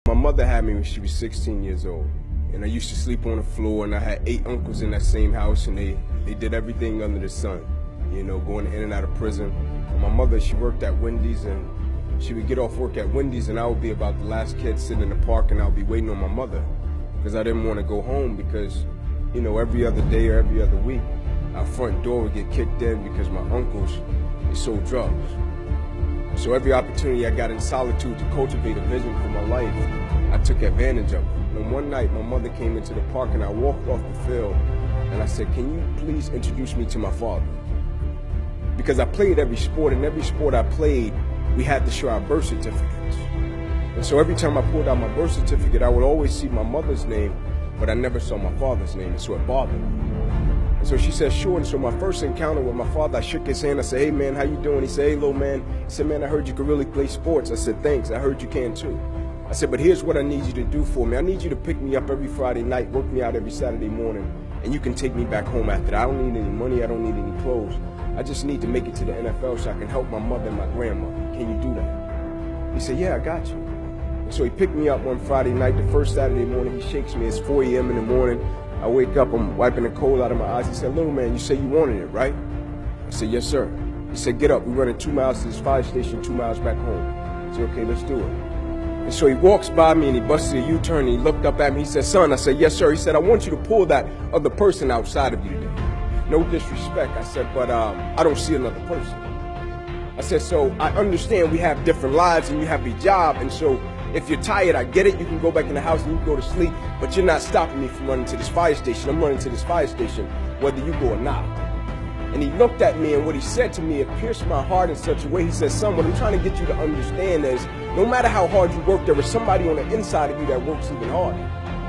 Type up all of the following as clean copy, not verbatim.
My mother had me when she was 16 years old, and I used to sleep on the floor, and I had 8 uncles in that same house, and they did everything under the sun, you know, going in and out of prison. And my mother, she worked at Wendy's, and she would get off work at Wendy's, and I would be about the last kid sitting in the park, and I would be waiting on my mother, because I didn't want to go home, because, you know, every other day or every other week, our front door would get kicked in because my uncles, they sold drugs. So every opportunity I got in solitude to cultivate a vision for my life, I took advantage of it. And one night, my mother came into the park, and I walked off the field, and I said, "Can you please introduce me to my father?" Because I played every sport, and every sport I played, we had to show our birth certificates. And so every time I pulled out my birth certificate, I would always see my mother's name, but I never saw my father's name, and so it bothered me. And so she said, sure. And so my first encounter with my father, I shook his hand. I said, "Hey, man, how you doing?" He said, "Hey, little man." He said, "Man, I heard you could really play sports." I said, "Thanks. I heard you can too." I said, "But here's what I need you to do for me. I need you to pick me up every Friday night, work me out every Saturday morning, and you can take me back home after that. I don't need any money. I don't need any clothes. I just need to make it to the NFL so I can help my mother and my grandmother. Can you do that?" He said, "Yeah, I got you." And so he picked me up one Friday night. The first Saturday morning, he shakes me. It's 4 a.m. in the morning. I wake up, I'm wiping the cold out of my eyes. He said, "Little man, you say you wanted it, right?" I said, "Yes, sir." He said, "Get up. We're running 2 miles to this fire station, 2 miles back home." I said, "Okay, let's do it." And so he walks by me and he busted a U-turn and he looked up at me. He said, "Son," I said, "Yes, sir." He said, "I want you to pull that other person outside of you today." No disrespect. I said, "But I don't see another person." I said, "So I understand we have different lives and you have a job, and so if you're tired, I get it. You can go back in the house and you can go to sleep, but you're not stopping me from running to this fire station. I'm running to this fire station whether you go or not." And he looked at me, and what he said to me, it pierced my heart in such a way. He said, "Son, what I'm trying to get you to understand is no matter how hard you work, there is somebody on the inside of you that works even harder."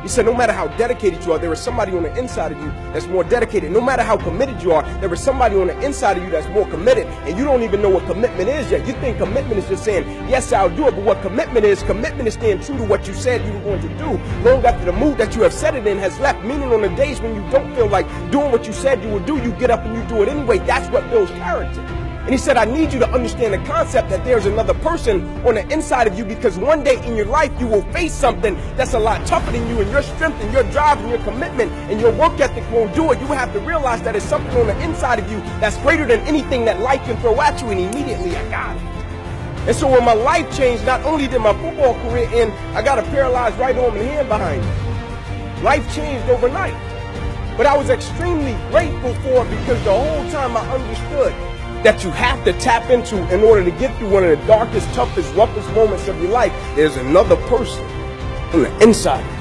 He said, "No matter how dedicated you are, there is somebody on the inside of you that's more dedicated. No matter how committed you are, there is somebody on the inside of you that's more committed. And you don't even know what commitment is yet. You think commitment is just saying, 'Yes, I'll do it.' But what commitment is staying true to what you said you were going to do long after the mood that you have set it in has left. Meaning on the days when you don't feel like doing what you said you would do, you get up and you do it anyway. That's what builds character." And he said, "I need you to understand the concept that there's another person on the inside of you, because one day in your life you will face something that's a lot tougher than you, and your strength and your drive and your commitment and your work ethic won't do it. You will have to realize that it's something on the inside of you that's greater than anything that life can throw at you." And immediately I got it. And so when my life changed, not only did my football career end, I got a paralyzed right arm and hand behind me. Life changed overnight. But I was extremely grateful for it, because the whole time I understood that you have to tap into in order to get through one of the darkest, toughest, roughest moments of your life. There's another person on the inside of you.